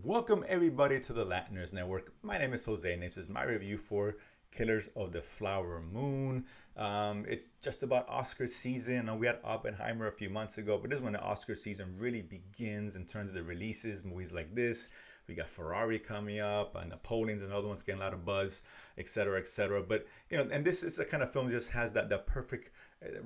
Welcome everybody to the Latiners Network. My name is Jose and this is my review for Killers of the Flower Moon. It's just about Oscar season. We had Oppenheimer a few months ago, but this is when the Oscar season really begins in terms of the releases, movies like this. We got Ferrari coming up, and Napoleon's another one's getting a lot of buzz, etc., etc. But and this is the kind of film that just has that perfect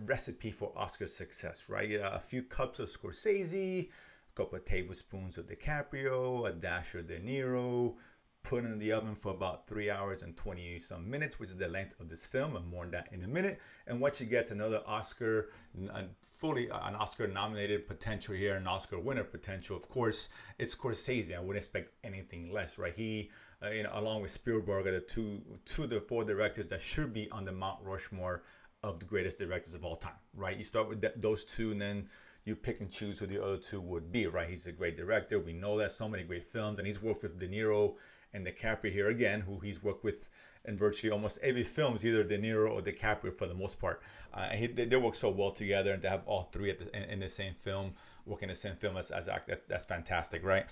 recipe for Oscar success, right? A few cups of Scorsese, couple of tablespoons of DiCaprio, a dash of De Niro, put in the oven for about 3 hours and 20 some minutes, which is the length of this film, and more on that in a minute. And what you get, another Oscar, fully an Oscar nominated potential here, an Oscar winner potential. Of course, it's Scorsese. I wouldn't expect anything less, right? He, along with Spielberg, are the two of the four directors that should be on the Mount Rushmore of the greatest directors of all time, right? You start with those two, and then you pick and choose who the other two would be, right? He's a great director. We know that, so many great films, and he's worked with De Niro and DiCaprio here again, who he's worked with in virtually almost every film, is either De Niro or DiCaprio for the most part. They work so well together, and to have all three in the same film, working in the same film that's fantastic, right?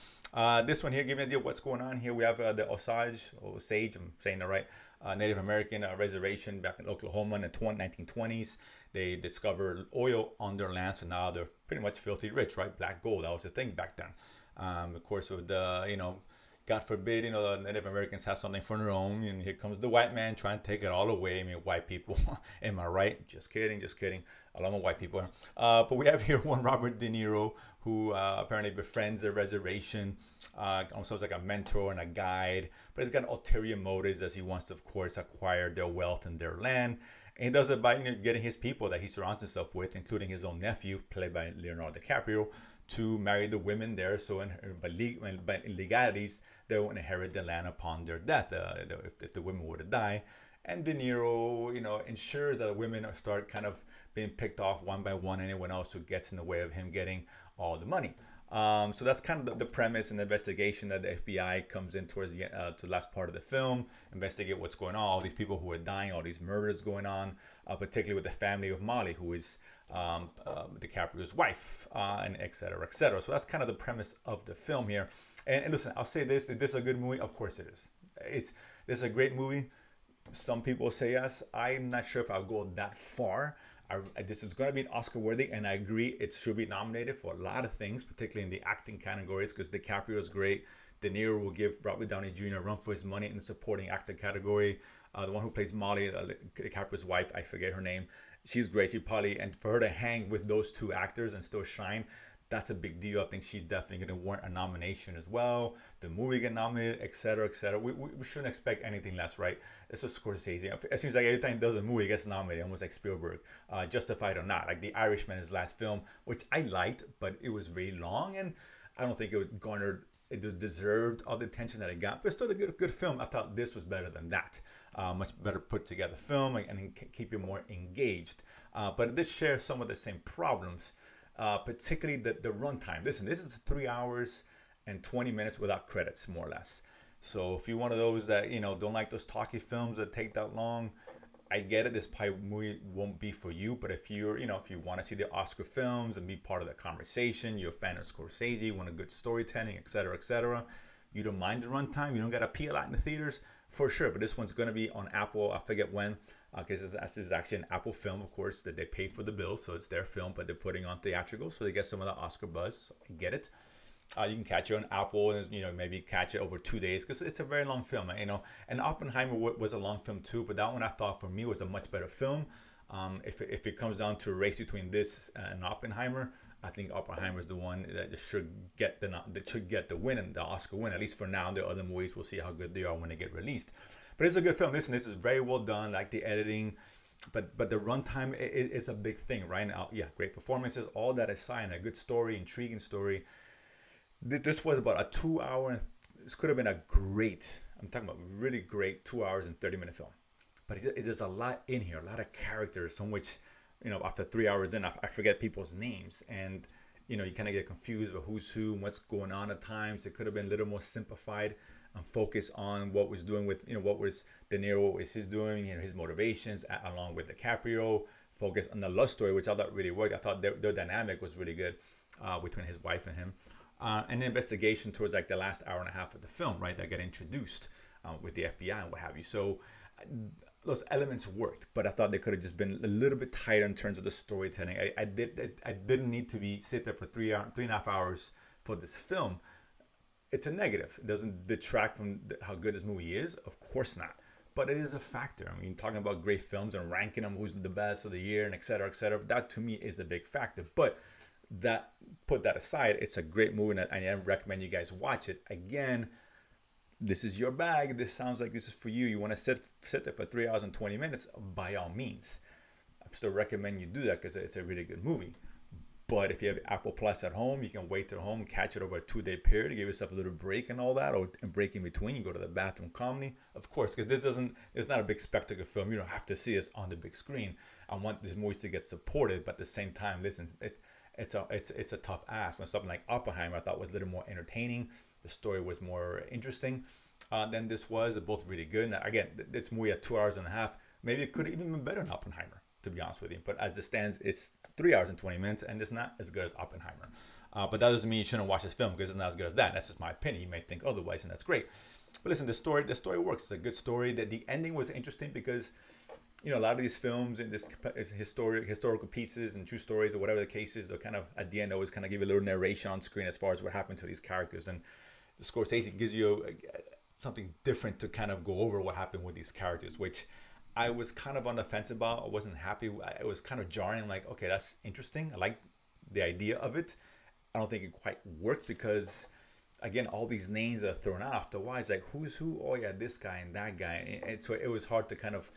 This one here, give me an idea of what's going on here. We have the Osage, I'm saying that right, Native American reservation back in Oklahoma in the 1920s. They discovered oil on their land, so now they're pretty much filthy rich, right? Black gold, that was the thing back then. Of course, with the, God forbid, the Native Americans have something for their own, and here comes the white man trying to take it all away. I mean, white people, am I right? Just kidding, just kidding. I love my white people. But we have here one Robert De Niro, who apparently befriends the reservation, almost like a mentor and a guide, but he's got ulterior motives as he wants to, of course, acquire their wealth and their land. And he does it by getting his people that he surrounds himself with, including his own nephew, played by Leonardo DiCaprio, to marry the women there. So by legalities, they will inherit the land upon their death if the women were to die. And De Niro, ensures that the women start kind of being picked off one by one, anyone else who gets in the way of him getting all the money. So that's kind of the premise and the investigation that the FBI comes in towards to the last part of the film, investigate what's going on, all these people who are dying, all these murders going on, particularly with the family of Molly, who is DiCaprio's wife, and et cetera, et cetera. So that's kind of the premise of the film here. And listen, I'll say this, is this a good movie? Of course it is. This is a great movie. Some people say yes. I'm not sure if I'll go that far. This is going to be an Oscar worthy, and I agree it should be nominated for a lot of things, particularly in the acting categories, because DiCaprio is great. De Niro will give Robert Downey Jr. a run for his money in the supporting actor category. The one who plays Molly, DiCaprio's wife, I forget her name. She's great. And for her to hang with those two actors and still shine, that's a big deal. I think she's definitely going to warrant a nomination as well. The movie get nominated, etc., etc. We shouldn't expect anything less, right? It's a Scorsese. It seems like every time he does a movie, he gets nominated, almost like Spielberg, justified or not. Like The Irishman, his last film, which I liked, but it was really long, and I don't think it garnered, it deserved all the attention that it got. But still a good film. I thought this was better than that. Much better put together film, and keep you more engaged. But this shares some of the same problems. Particularly the runtime. Listen, this is 3 hours and 20 minutes without credits, more or less. So if you're one of those that don't like those talky films that take that long, I get it. This probably won't be for you. But if you're if you want to see the Oscar films and be part of the conversation, you're a fan of Scorsese, want a good storytelling, etc., etc., you don't mind the runtime, you don't got to pee a lot in the theaters, for sure. But this one's going to be on Apple. I forget when. Because this is actually an Apple film, of course, that they pay for the bill, so it's their film, but they're putting on theatrical, so they get some of the Oscar buzz. So I get it. You can catch it on Apple, and maybe catch it over 2 days, because it's a very long film. And Oppenheimer was a long film too, but that one I thought for me was a much better film. If it comes down to a race between this and Oppenheimer, I think Oppenheimer is the one that should get the win and the Oscar win, at least for now. The other movies, we'll see how good they are when they get released. But it's a good film. Listen, this is very well done, like the editing, but the runtime is a big thing, right? Now, yeah, great performances, all that aside, and a good story, intriguing story. This was about a 2 hour, this could have been a great, I'm talking about really great 2 hours and 30-minute film. But there's a lot in here, a lot of characters, some which, after 3 hours in, I forget people's names. And, you kind of get confused with who's who and what's going on at times. It could have been a little more simplified and focus on what was doing with, what was De Niro, what was his doing, his motivations, along with DiCaprio. Focus on the love story, which I thought really worked. I thought their dynamic was really good between his wife and him. an investigation towards like the last hour and a half of the film, right? That got introduced with the FBI and what have you. So those elements worked, but I thought they could have just been a little bit tighter in terms of the storytelling. I didn't need to be sit there for 3.5 hours for this film. It's a negative. It doesn't detract from how good this movie is. Of course not. But it is a factor. I mean, talking about great films and ranking them, who's the best of the year, and et cetera, that to me is a big factor. But that, put that aside, it's a great movie, and I recommend you guys watch it. Again, this is your bag. This sounds like this is for you. You want to sit there for 3 hours and 20 minutes, by all means. I still recommend you do that because it's a really good movie. But if you have Apple Plus at home, you can wait till home, catch it over a 2-day period, give yourself a little break and all that, or a break in between. You go to the bathroom calmly, of course, because it's not a big spectacle film. You don't have to see us on the big screen. I want these movies to get supported, but at the same time, listen, it's a tough ask. When something like Oppenheimer I thought was a little more entertaining, the story was more interesting than this was. They're both really good. Now, again, this movie at 2 hours and a half, maybe it could have even been better than Oppenheimer, to be honest with you. But as it stands, it's 3 hours and 20 minutes, and it's not as good as Oppenheimer. But that doesn't mean you shouldn't watch this film because it's not as good as that. That's just my opinion. You may think otherwise, and that's great. But listen, the story works. It's a good story. The ending was interesting because, you know, a lot of these films and this historical pieces and true stories or whatever the case is, they're kind of at the end always kind of give you a little narration on screen as far as what happened to these characters. And the Scorsese gives you something different to kind of go over what happened with these characters, which I was kind of on the fence about. I wasn't happy. It was kind of jarring. Like, okay, that's interesting. I like the idea of it. I don't think it quite worked because, again, all these names are thrown out after a while. It's like, who's who? Oh, yeah, this guy and that guy. And so it was hard to kind of,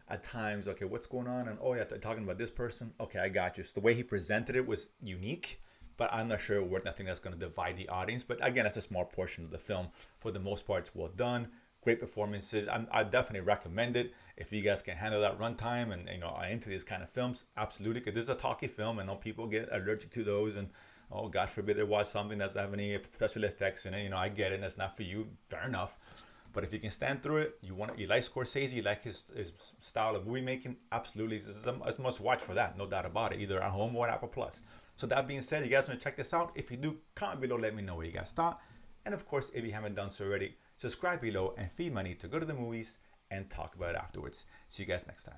at times, okay, what's going on? And, oh, yeah, talking about this person. Okay, I got you. So the way he presented it was unique, but I'm not sure it worked. I think that's going to divide the audience. But again, that's a small portion of the film. For the most part, it's well done. Great performances. I definitely recommend it if you guys can handle that runtime and, you know, are into these kind of films. Absolutely, because this is a talky film. I know people get allergic to those, and oh, God forbid they watch something that doesn't have any special effects in it. You know, I get it. That's not for you. Fair enough. But if you can stand through it, you like Scorsese, you like his style of movie making. Absolutely, it's a must watch for that. No doubt about it. Either at home or at Apple Plus. So that being said, you guys want to check this out? If you do, comment below. Let me know what you guys thought. And of course, if you haven't done so already, subscribe below and feed money to go to the movies and talk about it afterwards. See you guys next time.